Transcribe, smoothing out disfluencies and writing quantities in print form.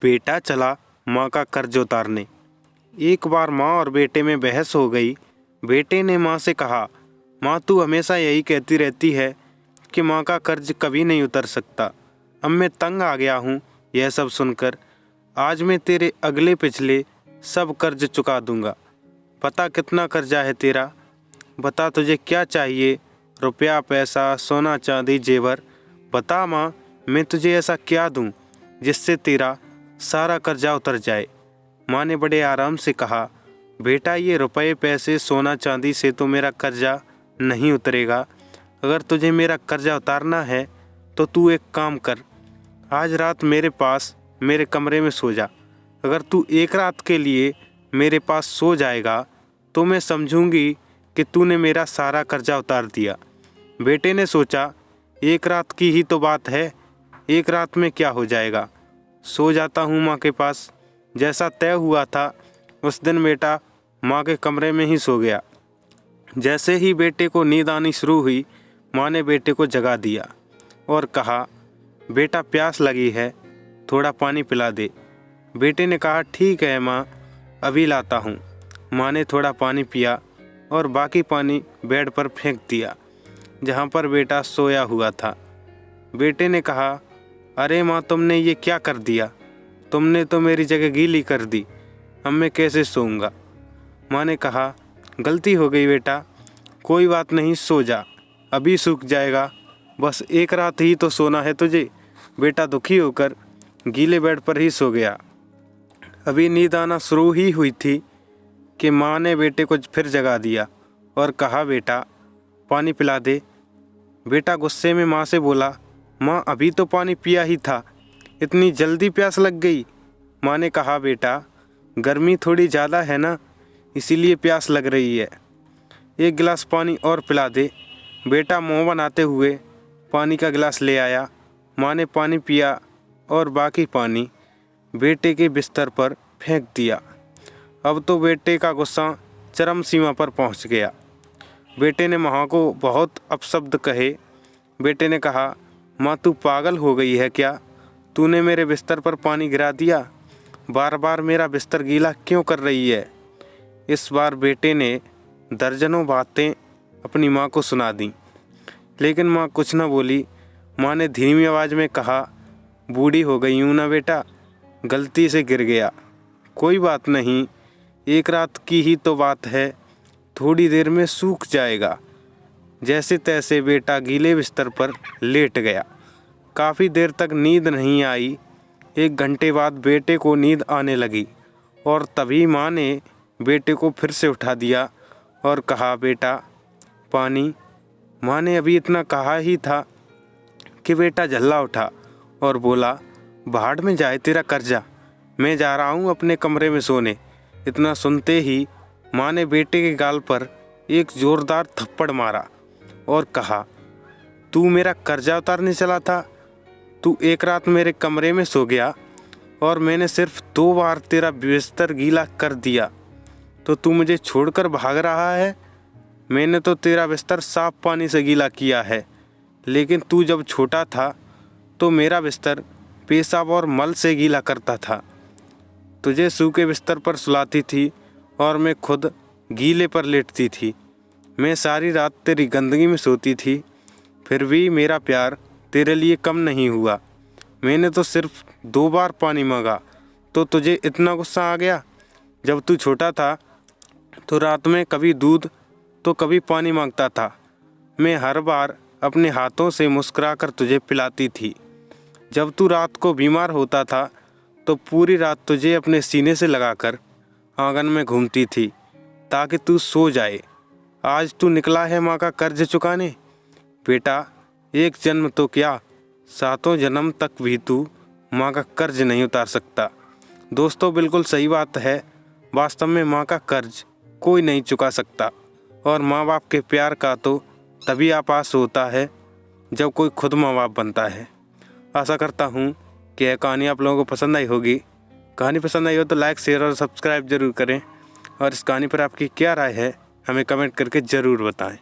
बेटा चला माँ का कर्ज उतारने। एक बार माँ और बेटे में बहस हो गई। बेटे ने माँ से कहा, माँ तू हमेशा यही कहती रहती है कि माँ का कर्ज कभी नहीं उतर सकता। अब मैं तंग आ गया हूँ यह सब सुनकर। आज मैं तेरे अगले पिछले सब कर्ज चुका दूंगा। बता कितना कर्जा है तेरा, बता तुझे क्या चाहिए, रुपया पैसा सोना चांदी जेवर। बता माँ, मैं तुझे ऐसा क्या दूँ जिससे तेरा सारा कर्जा उतर जाए। माँ ने बड़े आराम से कहा, बेटा ये रुपए पैसे सोना चांदी से तो मेरा कर्जा नहीं उतरेगा। अगर तुझे मेरा कर्जा उतारना है तो तू एक काम कर, आज रात मेरे पास मेरे कमरे में सो जा। अगर तू एक रात के लिए मेरे पास सो जाएगा तो मैं समझूंगी कि तूने मेरा सारा कर्जा उतार दिया। बेटे ने सोचा, एक रात की ही तो बात है, एक रात में क्या हो जाएगा, सो जाता हूँ माँ के पास। जैसा तय हुआ था उस दिन बेटा माँ के कमरे में ही सो गया। जैसे ही बेटे को नींद आनी शुरू हुई, माँ ने बेटे को जगा दिया और कहा, बेटा प्यास लगी है, थोड़ा पानी पिला दे। बेटे ने कहा, ठीक है माँ, अभी लाता हूँ। माँ ने थोड़ा पानी पिया और बाकी पानी बेड पर फेंक दिया जहाँ पर बेटा सोया हुआ था। बेटे ने कहा, अरे माँ तुमने ये क्या कर दिया, तुमने तो मेरी जगह गीली कर दी, अब मैं कैसे सोऊंगा। माँ ने कहा, गलती हो गई बेटा, कोई बात नहीं, सो जा, अभी सूख जाएगा, बस एक रात ही तो सोना है तुझे। बेटा दुखी होकर गीले बेड पर ही सो गया। अभी नींद आना शुरू ही हुई थी कि माँ ने बेटे को फिर जगा दिया और कहा, बेटा पानी पिला दे। बेटा गुस्से में माँ से बोला, माँ अभी तो पानी पिया ही था, इतनी जल्दी प्यास लग गई। माँ ने कहा, बेटा गर्मी थोड़ी ज़्यादा है ना, इसीलिए प्यास लग रही है, एक गिलास पानी और पिला दे। बेटा मुँह बनाते हुए पानी का गिलास ले आया। माँ ने पानी पिया और बाकी पानी बेटे के बिस्तर पर फेंक दिया। अब तो बेटे का गुस्सा चरम सीमा पर पहुंच गया। बेटे ने माँ को बहुत अपशब्द कहे। बेटे ने कहा, माँ तू पागल हो गई है क्या, तूने मेरे बिस्तर पर पानी गिरा दिया, बार बार मेरा बिस्तर गीला क्यों कर रही है। इस बार बेटे ने दर्जनों बातें अपनी माँ को सुना दी, लेकिन माँ कुछ न बोली। माँ ने धीमी आवाज़ में कहा, बूढ़ी हो गई हूँ ना बेटा, गलती से गिर गया, कोई बात नहीं, एक रात की ही तो बात है, थोड़ी देर में सूख जाएगा। जैसे तैसे बेटा गीले बिस्तर पर लेट गया। काफ़ी देर तक नींद नहीं आई। 1 घंटे बाद बेटे को नींद आने लगी और तभी माँ ने बेटे को फिर से उठा दिया और कहा, बेटा पानी। माँ ने अभी इतना कहा ही था कि बेटा झल्ला उठा और बोला, भाड़ में जाए तेरा कर्जा, मैं जा रहा हूँ अपने कमरे में सोने। इतना सुनते ही माँ ने बेटे के गाल पर एक ज़ोरदार थप्पड़ मारा और कहा, तू मेरा कर्जा उतारने चला था, तू एक रात मेरे कमरे में सो गया और मैंने सिर्फ 2 बार तेरा बिस्तर गीला कर दिया तो तू मुझे छोड़कर भाग रहा है। मैंने तो तेरा बिस्तर साफ पानी से गीला किया है, लेकिन तू जब छोटा था तो मेरा बिस्तर पेशाब और मल से गीला करता था। तुझे सूखे बिस्तर पर सुलाती थी और मैं खुद गीले पर लेटती थी। मैं सारी रात तेरी गंदगी में सोती थी, फिर भी मेरा प्यार तेरे लिए कम नहीं हुआ। मैंने तो सिर्फ 2 बार पानी मांगा तो तुझे इतना गुस्सा आ गया। जब तू छोटा था तो रात में कभी दूध तो कभी पानी मांगता था। मैं हर बार अपने हाथों से मुस्कुराकर तुझे पिलाती थी। जब तू रात को बीमार होता था तो पूरी रात तुझे अपने सीने से लगाकर आंगन में घूमती थी ताकि तू सो जाए। आज तू निकला है माँ का कर्ज चुकाने। बेटा एक जन्म तो क्या, 7 जन्म तक भी तू माँ का कर्ज नहीं उतार सकता। दोस्तों बिल्कुल सही बात है, वास्तव में माँ का कर्ज कोई नहीं चुका सकता और माँ बाप के प्यार का तो तभी आभास होता है जब कोई खुद माँ बाप बनता है। आशा करता हूँ कि यह कहानी आप लोगों को पसंद आई होगी। कहानी पसंद आई हो तो लाइक शेयर और सब्सक्राइब ज़रूर करें और इस कहानी पर आपकी क्या राय है हमें कमेंट करके ज़रूर बताएं।